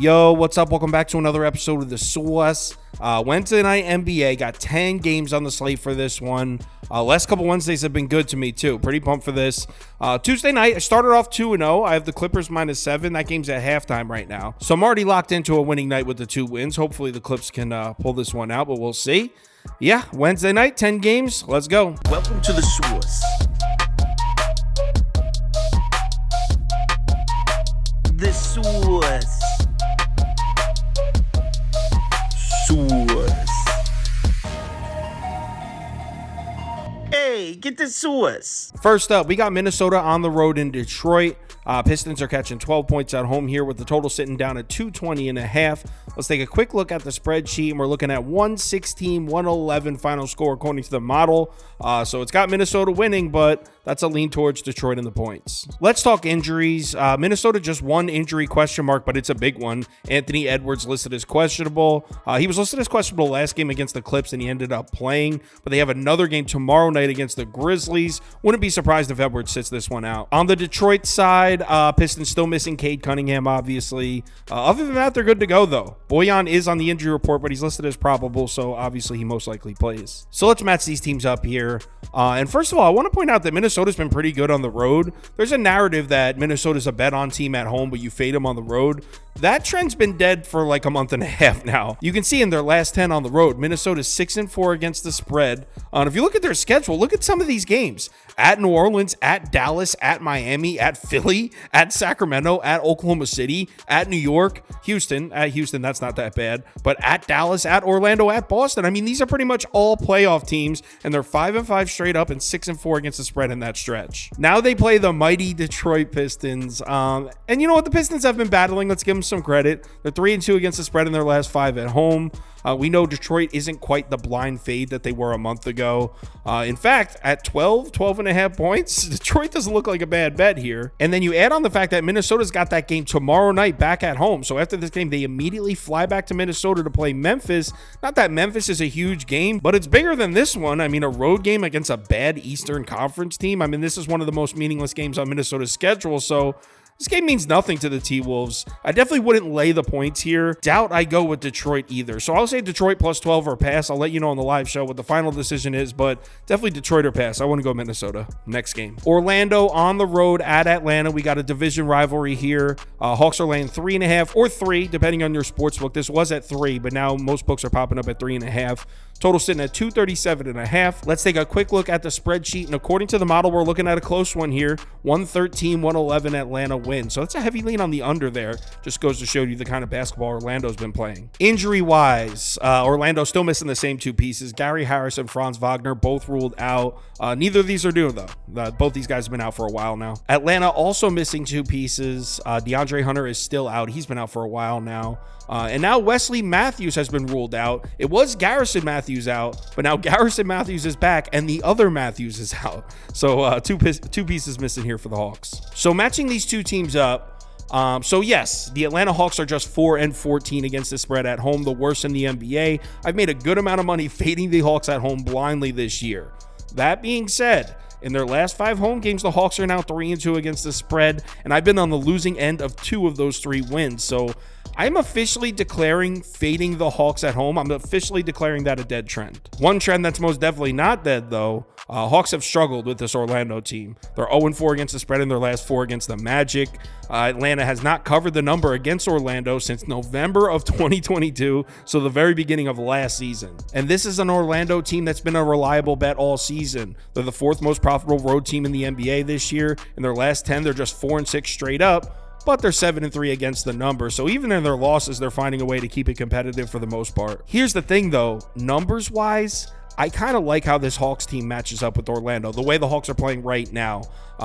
Yo, what's up? Welcome back to another episode of The Source. Wednesday night NBA, got 10 games on the slate for this one. Last couple Wednesdays have been good to me too. Pretty pumped for this. Tuesday night, I started off 2-0. I have the Clippers -7. That game's at halftime right now. So I'm already locked into a winning night with the 2 wins. Hopefully the Clips can pull this one out, but we'll see. Yeah, Wednesday night, 10 games. Let's go. Welcome to The Source. The Source. Hey, get the Source. First up, we got Minnesota on the road in Detroit. Pistons are catching 12 points at home here with the total sitting down at 220.5. Let's take a quick look at the spreadsheet, and we're looking at 116-111 final score according to the model. So it's got Minnesota winning, but that's a lean towards Detroit in the points. Let's talk injuries. Minnesota just one injury question mark, but it's a big one. Anthony Edwards listed as questionable. He was listed as questionable last game against the Clips, and he ended up playing. But they have another game tomorrow night against the Grizzlies. Wouldn't be surprised if Edwards sits this one out. On the Detroit side, Pistons still missing Cade Cunningham, obviously. Other than that, they're good to go, though. Bojan is on the injury report, but he's listed as probable, so obviously he most likely plays. So let's match these teams up here. And first of all, I want to point out that Minnesota's been pretty good on the road. There's a narrative that Minnesota's a bet-on team at home, but you fade them on the road. That trend's been dead for like a month and a half now. You can see in their last 10 on the road, Minnesota's 6-4 against the spread. And if you look at their schedule, look at some of these games. At New Orleans, at Dallas, at Miami, at Philly, at Sacramento, at Oklahoma City, at New York, Houston. At Houston, that's not that bad. But at Dallas, at Orlando, at Boston. I mean, these are pretty much all playoff teams, and they're 5-5 straight up and 6-4 against the spread in that stretch. Now they play the mighty Detroit Pistons. And you know what? The Pistons have been battling. Let's give them some credit. They're 3-2 against the spread in their last 5 at home. We know Detroit isn't quite the blind fade that they were a month ago. In fact, at 12.5 points, Detroit doesn't look like a bad bet here. And then you add on the fact that Minnesota's got that game tomorrow night back at home. So after this game, they immediately fly back to Minnesota to play Memphis. Not that Memphis is a huge game, but it's bigger than this one. I mean, a road game against a bad Eastern Conference team. I mean, this is one of the most meaningless games on Minnesota's schedule. So this game means nothing to the T-Wolves. I definitely wouldn't lay the points here. Doubt I go with Detroit either. So I'll say Detroit +12 or pass. I'll let you know on the live show what the final decision is, but definitely Detroit or pass. I want to go Minnesota. Next game. Orlando on the road at Atlanta. We got a division rivalry here. Hawks are laying 3.5 or 3, depending on your sports book. This was at 3, but now most books are popping up at 3.5. Total sitting at 237.5. Let's take a quick look at the spreadsheet. And according to the model, we're looking at a close one here. 113-111 Atlanta win. So that's a heavy lean on the under there. Just goes to show you the kind of basketball Orlando's been playing. Injury-wise, Orlando still missing the same 2 pieces. Gary Harris and Franz Wagner both ruled out. Neither of these are new, though. Both these guys have been out for a while now. Atlanta also missing 2 pieces. DeAndre Hunter is still out. He's been out for a while now. And now Wesley Matthews has been ruled out. It was Garrison Matthews out, but now Garrison Matthews is back and the other Matthews is out. So 2 pieces missing here for the Hawks. So matching these 2 teams up. So yes, the Atlanta Hawks are just 4-14 against the spread at home, the worst in the NBA. I've made a good amount of money fading the Hawks at home blindly this year. That being said, in their last 5 home games, the Hawks are now 3-2 against the spread, and I've been on the losing end of 2 of those 3 wins. So I'm officially declaring fading the Hawks at home. I'm officially declaring that a dead trend. One trend that's most definitely not dead, though, Hawks have struggled with this Orlando team. They're 0-4 against the spread in their last 4 against the Magic. Atlanta has not covered the number against Orlando since November of 2022, so the very beginning of last season. And this is an Orlando team that's been a reliable bet all season. They're the 4th most profitable road team in the NBA this year. In their last 10, they're just 4-6 straight up. But they're 7-3 against the number. So even in their losses, they're finding a way to keep it competitive for the most part. Here's the thing, though. Numbers-wise, I kind of like how this Hawks team matches up with Orlando, the way the Hawks are playing right now.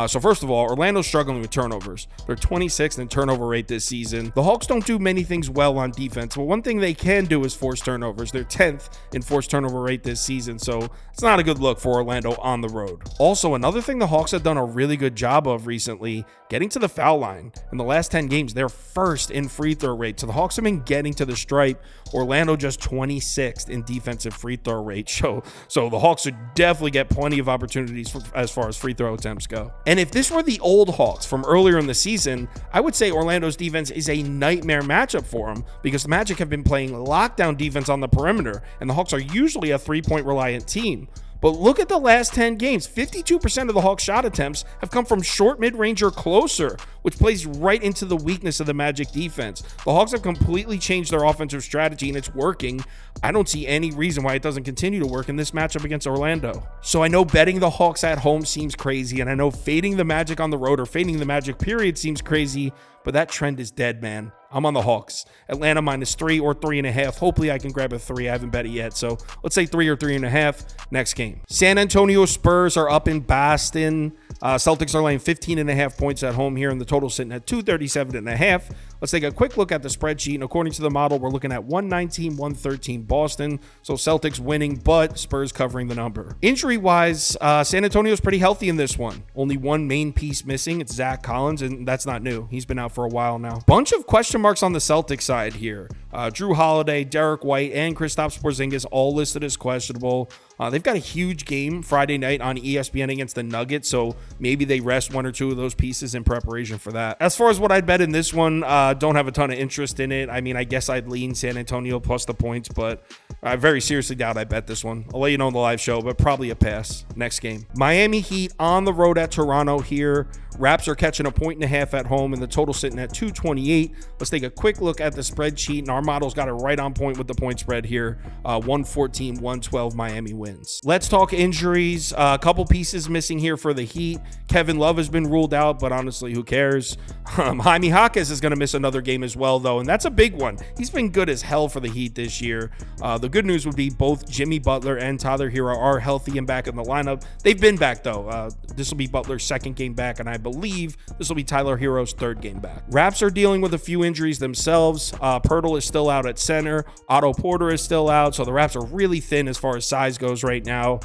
So first of all, Orlando's struggling with turnovers. They're 26th in turnover rate this season. The Hawks don't do many things well on defense, but one thing they can do is force turnovers. They're 10th in forced turnover rate this season, so it's not a good look for Orlando on the road. Also, another thing the Hawks have done a really good job of recently, getting to the foul line. In the last 10 games, they're 1st in free throw rate. So the Hawks have been getting to the stripe. Orlando just 26th in defensive free throw rate. So the Hawks should definitely get plenty of opportunities as far as free throw attempts go. And if this were the old Hawks from earlier in the season, I would say Orlando's defense is a nightmare matchup for them because the Magic have been playing lockdown defense on the perimeter, and the Hawks are usually a three-point reliant team. But look at the last 10 games. 52% of the Hawks' shot attempts have come from short mid-range or closer, which plays right into the weakness of the Magic defense. The Hawks have completely changed their offensive strategy, and it's working. I don't see any reason why it doesn't continue to work in this matchup against Orlando. So I know betting the Hawks at home seems crazy, and I know fading the Magic on the road or fading the Magic period seems crazy, but that trend is dead, man. I'm on the Hawks. Atlanta -3 or 3.5. Hopefully I can grab a 3. I haven't bet it yet. So let's say 3 or 3.5. Next game. San Antonio Spurs are up in Boston. Celtics are laying 15.5 points at home here, and the total sitting at 237.5. Let's take a quick look at the spreadsheet. And according to the model, we're looking at 119, 113 Boston. So Celtics winning, but Spurs covering the number. Injury-wise, San Antonio's pretty healthy in this one. Only one main piece missing. It's Zach Collins, and that's not new. He's been out for a while now. Bunch of question marks on the Celtics side here. Drew Holiday, Derek White, and Kristaps Porzingis all listed as questionable. They've got a huge game Friday night on ESPN against the Nuggets, so maybe they rest one or two of those pieces in preparation for that. As far as what I'd bet in this one, don't have a ton of interest in it. I mean, I guess I'd lean San Antonio plus the points, but I very seriously doubt I bet this one. I'll let you know in the live show, but probably a pass. Next game. Miami Heat on the road at Toronto here. Raps are catching 1.5 at home, and the total sitting at 228. Let's take a quick look at the spreadsheet, and our model's got it right on point with the point spread here. 114, 112 Miami wins. Let's talk injuries. A couple pieces missing here for the Heat. Kevin Love has been ruled out, but honestly, who cares? Jaime Jaquez is going to miss another game as well, though, and that's a big one. He's been good as hell for the Heat this year. The good news would be both Jimmy Butler and Tyler Hero are healthy and back in the lineup. They've been back, though. This will be Butler's second game back, and I believe this will be Tyler Hero's third game back. Raps are dealing with a few injuries themselves. Pirtle is still out at center. Otto Porter is still out, so the Raps are really thin as far as size goes right now.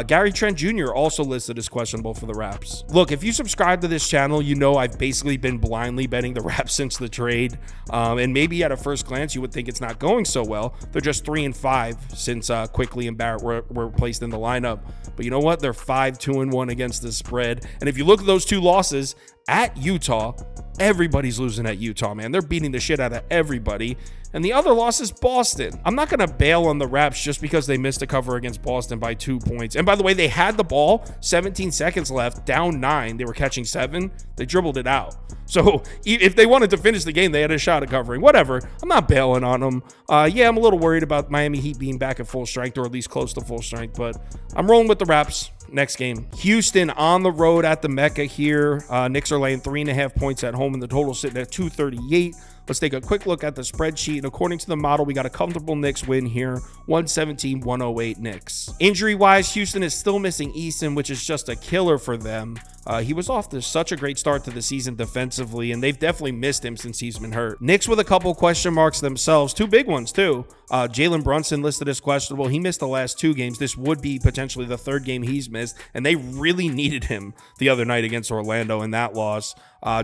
Gary Trent Jr. also listed as questionable for the Raps. Look, if you subscribe to this channel, you know I've basically been blindly betting the Raps since the trade, and maybe at a first glance you would think it's not going so well. They're just 3-5 since Quickly and Barrett were placed in the lineup, but you know what? They're 5-2-1 against the spread, and if you look at those two losses at Utah, everybody's losing at Utah, man. They're beating the shit out of everybody. And the other loss is Boston. I'm not going to bail on the Raps just because they missed a cover against Boston by 2 points. And by the way, they had the ball, 17 seconds left, down 9. They were catching 7. They dribbled it out. So if they wanted to finish the game, they had a shot at covering. Whatever. I'm not bailing on them. Yeah, I'm a little worried about Miami Heat being back at full strength, or at least close to full strength, but I'm rolling with the Raps. Next game. Houston on the road at the Mecca here. Knicks are laying 3.5 points at home, and the total sitting at 238. Let's take a quick look at the spreadsheet. And according to the model, we got a comfortable Knicks win here. 117-108 Knicks. Injury-wise, Houston is still missing Easton, which is just a killer for them. He was off to such a great start to the season defensively, and they've definitely missed him since he's been hurt. Knicks with a couple question marks themselves. 2 big ones, too. Jalen Brunson listed as questionable. He missed the last 2 games. This would be potentially the 3rd game he's missed, and they really needed him the other night against Orlando in that loss.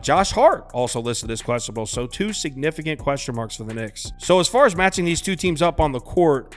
Josh Hart also listed as questionable, so 2 significant question marks for the Knicks. So as far as matching these 2 teams up on the court,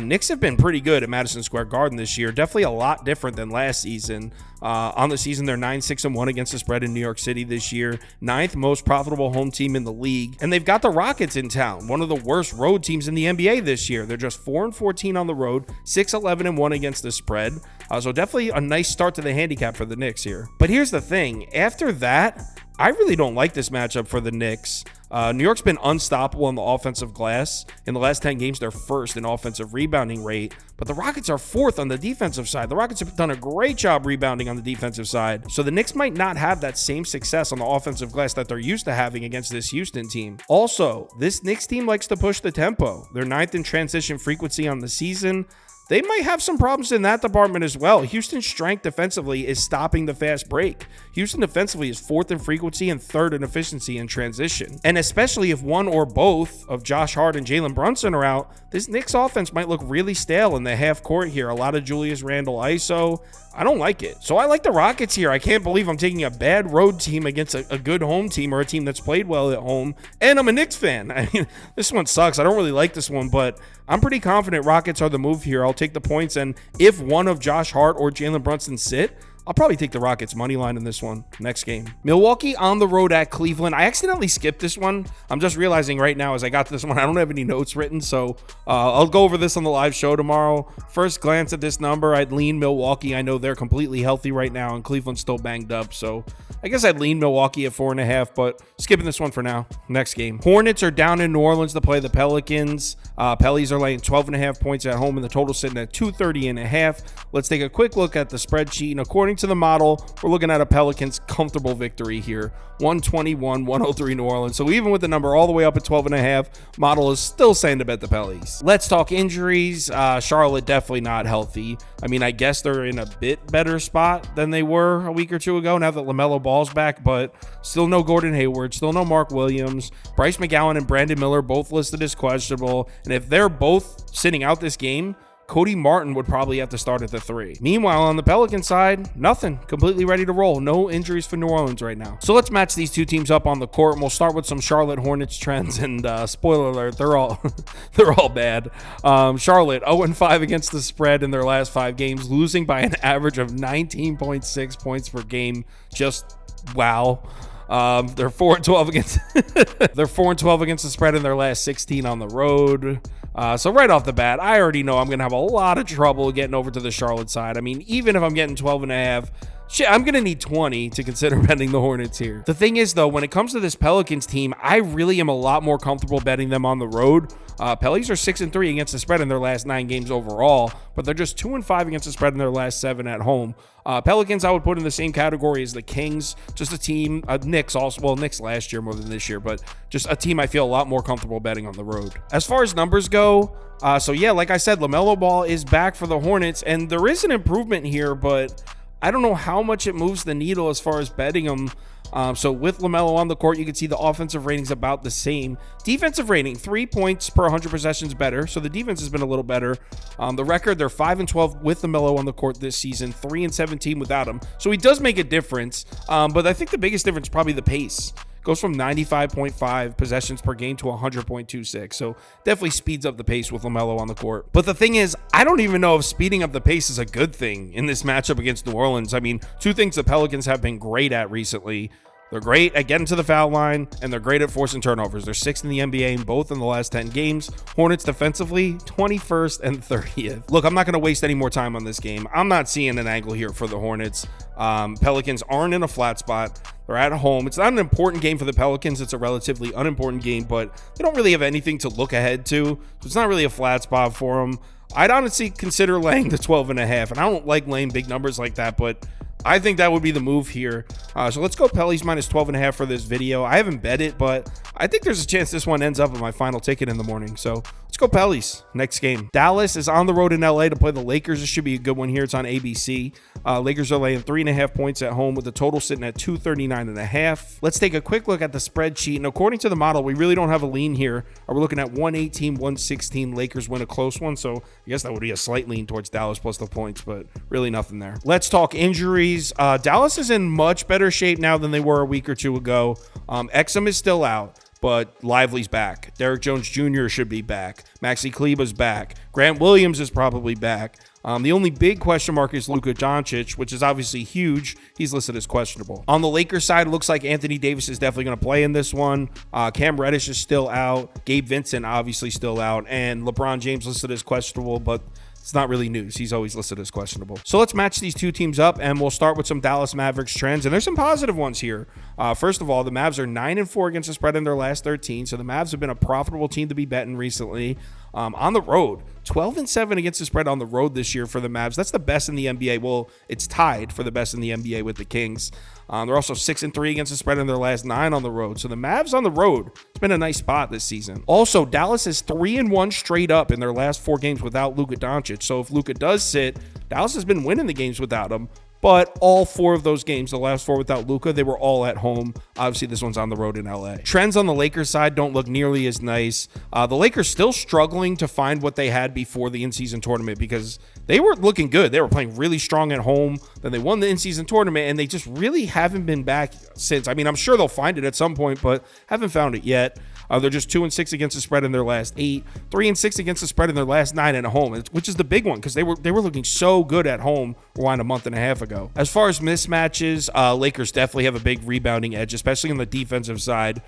Knicks have been pretty good at Madison Square Garden this year. Definitely a lot different than last season. On the season, they're 9-6-1 against the spread in New York City this year. 9th most profitable home team in the league. And they've got the Rockets in town, one of the worst road teams in the NBA this year. They're just 4-14 on the road, 6-11-1 against the spread. So definitely a nice start to the handicap for the Knicks here. But here's the thing. After that, I really don't like this matchup for the Knicks. New York's been unstoppable on the offensive glass. In the last 10 games, they're 1st in offensive rebounding rate, but the Rockets are 4th on the defensive side. The Rockets have done a great job rebounding on the defensive side, so the Knicks might not have that same success on the offensive glass that they're used to having against this Houston team. Also, this Knicks team likes to push the tempo. They're 9th in transition frequency on the season. They might have some problems in that department as well. Houston's strength defensively is stopping the fast break. Houston defensively is 4th in frequency and 3rd in efficiency in transition. And especially if one or both of Josh Hart and Jalen Brunson are out, this Knicks offense might look really stale in the half court here. A lot of Julius Randle ISO. I don't like it. So I like the Rockets here. I can't believe I'm taking a bad road team against a good home team, or a team that's played well at home. And I'm a Knicks fan. I mean, this one sucks. I don't really like this one, but I'm pretty confident Rockets are the move here. I'll take the points, and if one of Josh Hart or Jalen Brunson sit, I'll probably take the Rockets money line in this one. Next game. Milwaukee on the road at Cleveland. I accidentally skipped this one. I'm just realizing right now as I got this one, I don't have any notes written, so I'll go over this on the live show tomorrow. First glance at this number, I'd lean Milwaukee. I know they're completely healthy right now, and Cleveland's still banged up, so I guess I'd lean Milwaukee at 4.5, but skipping this one for now. Next game. Hornets are down in New Orleans to play the Pelicans. Pellies are laying 12.5 points at home, and the total sitting at 230.5. Let's take a quick look at the spreadsheet, and according to the model, we're looking at a Pelicans comfortable victory here. 121-103 New Orleans. So even with the number all the way up at 12.5, model is still saying to bet the Pellies. Let's talk injuries. Charlotte definitely not healthy. I mean, I guess they're in a bit better spot than they were a week or two ago now that LaMelo Ball's back, but still no Gordon Hayward, still no Mark Williams. Bryce McGowan and Brandon Miller both listed as questionable, and if they're both sitting out this game, Cody Martin would probably have to start at the 3. Meanwhile, on the Pelican side, nothing. Completely ready to roll. No injuries for New Orleans right now. So let's match these two teams up on the court, and we'll start with some Charlotte Hornets trends. And spoiler alert, they're all bad. Charlotte 0-5 against the spread in their last 5 games, losing by an average of 19.6 points per game. Just wow. They're 4-12 against they're 4-12 against the spread in their last 16 on the road. So right off the bat, I already know I'm going to have a lot of trouble getting over to the Charlotte side. I mean, even if I'm getting 12.5, shit, I'm going to need 20 to consider betting the Hornets here. The thing is, though, when it comes to this Pelicans team, I really am a lot more comfortable betting them on the road. Pellies are 6-3 against the spread in their last 9 games overall, but they're just 2-5 against the spread in their last 7 at home. Pelicans, I would put in the same category as the Kings, just a team, Knicks also, well, Knicks last year more than this year, but just a team I feel a lot more comfortable betting on the road. As far as numbers go, so yeah, like I said, LaMelo Ball is back for the Hornets, and there is an improvement here, but I don't know how much it moves the needle as far as betting them. So with LaMelo on the court, you can see the offensive rating's about the same. Defensive rating, 3 points per 100 possessions better. So the defense has been a little better. The record, they're 5-12 with LaMelo on the court this season, 3-17 without him. So he does make a difference. But I think the biggest difference is probably the pace. Goes from 95.5 possessions per game to 100.26. So definitely speeds up the pace with LaMelo on the court. But the thing is, I don't even know if speeding up the pace is a good thing in this matchup against New Orleans. I mean, two things the Pelicans have been great at recently. They're great at getting to the foul line, and they're great at forcing turnovers. They're 6th in the NBA in both in the last 10 games. Hornets defensively, 21st and 30th. Look, I'm not going to waste any more time on this game. I'm not seeing an angle here for the Hornets. Pelicans aren't in a flat spot. They're at home. It's not an important game for the Pelicans. It's a relatively unimportant game, but they don't really have anything to look ahead to. So it's not really a flat spot for them. I'd honestly consider laying the 12.5, and I don't like laying big numbers like that, but I think that would be the move here. So let's go Pellies minus 12.5 for this video. I haven't bet it, but I think there's a chance this one ends up in my final ticket in the morning. So let's go Pellies. Next game. Dallas is on the road in LA to play the Lakers. This should be a good one here. It's on ABC. Lakers are laying 3.5 points at home with the total sitting at 239.5. Let's take a quick look at the spreadsheet. And according to the model, we really don't have a lean here. We're looking at 118, 116. Lakers win a close one. So I guess that would be a slight lean towards Dallas plus the points, but really nothing there. Let's talk injuries. Dallas is in much better shape now than they were a week or two ago. Exum is still out, but Lively's back. Derrick Jones Jr. should be back. Maxi Kleber's back. Grant Williams is probably back. The only big question mark is Luka Doncic, which is obviously huge. He's listed as questionable. On the Lakers side, it looks like Anthony Davis is definitely going to play in this one. Cam Reddish is still out. Gabe Vincent obviously still out. And LeBron James listed as questionable, but it's not really news. He's always listed as questionable. So let's match these two teams up, and we'll start with some Dallas Mavericks trends. And there's some positive ones here. First of all, the Mavs are 9-4 against the spread in their last 13. So the Mavs have been a profitable team to be betting recently. On the road, 12-7 against the spread on the road this year for the Mavs. That's the best in the NBA. Well, it's tied for the best in the NBA with the Kings. They're also 6-3 against the spread in their last 9 on the road. So the Mavs on the road, it's been a nice spot this season. Also, Dallas is 3-1 straight up in their last 4 games without Luka Doncic. So if Luka does sit, Dallas has been winning the games without him. But all 4 of those games, the last 4 without Luka, they were all at home. Obviously, this one's on the road in LA. Trends on the Lakers side don't look nearly as nice. The Lakers still struggling to find what they had before the in-season tournament because they were looking good. They were playing really strong at home. Then they won the in-season tournament, and they just really haven't been back since. I mean, I'm sure they'll find it at some point, but haven't found it yet. They're just 2-6 against the spread in their last 8, 3-6 against the spread in their last 9 at home, which is the big one because they were looking so good at home rewind a month and a half ago. As far as mismatches, Lakers definitely have a big rebounding edge, especially on the defensive side.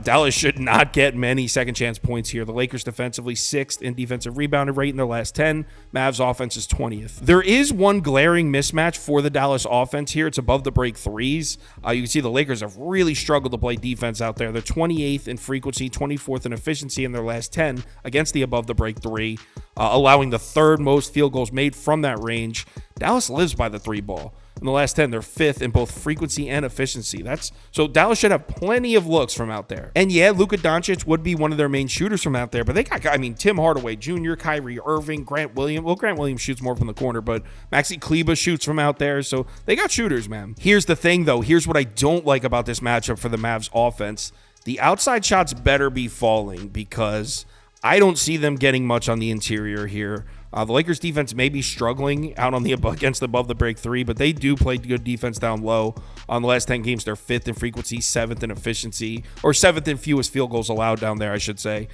Dallas should not get many second chance points here. The Lakers defensively 6th in defensive rebounding rate in their last 10. Mavs offense is 20th. There is one glaring mismatch for the Dallas offense here. It's above the break threes. You can see the Lakers have really struggled to play defense out there. They're 28th in frequency, 24th in efficiency in their last 10 against the above the break three, allowing the third most field goals made from that range. Dallas lives by the three ball. In the last 10, they're 5th in both frequency and efficiency. So Dallas should have plenty of looks from out there. And yeah, Luka Doncic would be one of their main shooters from out there, but they got, Tim Hardaway Jr., Kyrie Irving, Grant Williams. Well, Grant Williams shoots more from the corner, but Maxi Kleber shoots from out there. So they got shooters, man. Here's the thing, though. Here's what I don't like about this matchup for the Mavs offense. The outside shots better be falling because I don't see them getting much on the interior here. The Lakers defense may be struggling out on the against above the break three, but they do play good defense down low. On the last 10 games, they're 5th in frequency, 7th in efficiency, or 7th in fewest field goals allowed down there, I should say.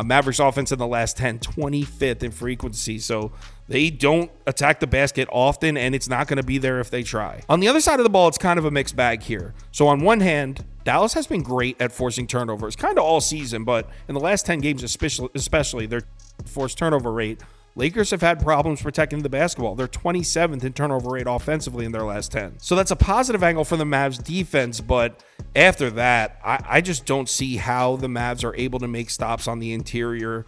Mavericks offense in the last 10, 25th in frequency. So they don't attack the basket often, and it's not going to be there if they try. On the other side of the ball, it's kind of a mixed bag here. So on one hand, Dallas has been great at forcing turnovers, kind of all season, but in the last 10 games especially, their forced turnover rate, Lakers have had problems protecting the basketball. They're 27th in turnover rate offensively in their last 10. So that's a positive angle for the Mavs defense, but after that, I just don't see how the Mavs are able to make stops on the interior.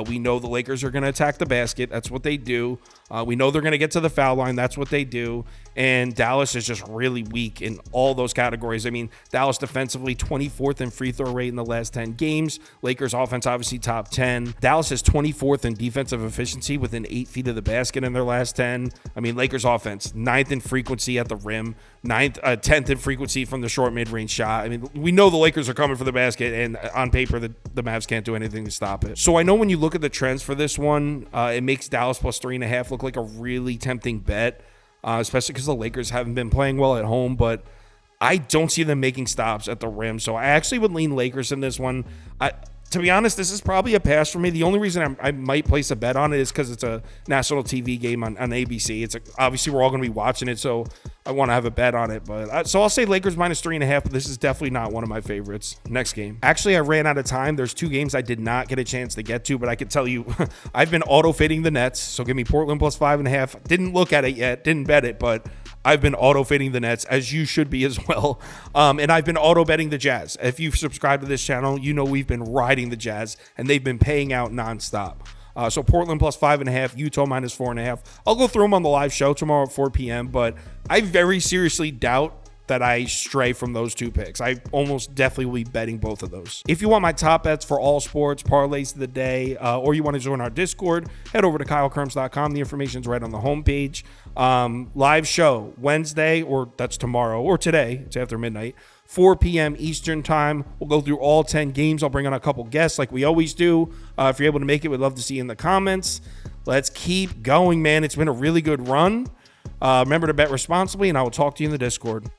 We know the Lakers are going to attack the basket. That's what they do. We know they're going to get to the foul line. That's what they do. And Dallas is just really weak in all those categories. I mean, Dallas defensively 24th in free throw rate in the last 10 games. Lakers offense obviously top 10. Dallas is 24th in defensive efficiency within 8 feet of the basket in their last 10. I mean, Lakers offense 9th in frequency at the rim, 10th in frequency from the short mid-range shot. I mean, we know the Lakers are coming for the basket, and on paper, the Mavs can't do anything to stop it. So I know when you look at the trends for this one, it makes Dallas plus 3.5 look like a really tempting bet, especially because the Lakers haven't been playing well at home, but I don't see them making stops at the rim. So I actually would lean Lakers in this one. To be honest, this is probably a pass for me. The only reason I might place a bet on it is because it's a national TV game on ABC. Obviously, we're all going to be watching it, so I want to have a bet on it. But so I'll say Lakers minus 3.5, but this is definitely not one of my favorites. Next game. Actually, I ran out of time. There's 2 games I did not get a chance to get to, but I can tell you I've been auto-fading the Nets, so give me Portland plus 5.5. Didn't look at it yet, didn't bet it, but I've been auto-fading the Nets, as you should be as well. And I've been auto-betting the Jazz. If you've subscribed to this channel, you know we've been riding the Jazz, and they've been paying out nonstop. So Portland plus 5.5, Utah minus 4.5. I'll go through them on the live show tomorrow at 4 p.m., but I very seriously doubt that I stray from those 2 picks. I almost definitely will be betting both of those. If you want my top bets for all sports, parlays of the day, or you want to join our Discord, head over to KyleKirms.com. The information's right on the homepage. Live show Wednesday, or that's tomorrow, or today. It's after midnight. 4 p.m. Eastern time. We'll go through all 10 games. I'll bring on a couple guests like we always do. If you're able to make it, we'd love to see you in the comments. Let's keep going, man. It's been a really good run. Remember to bet responsibly, and I will talk to you in the Discord.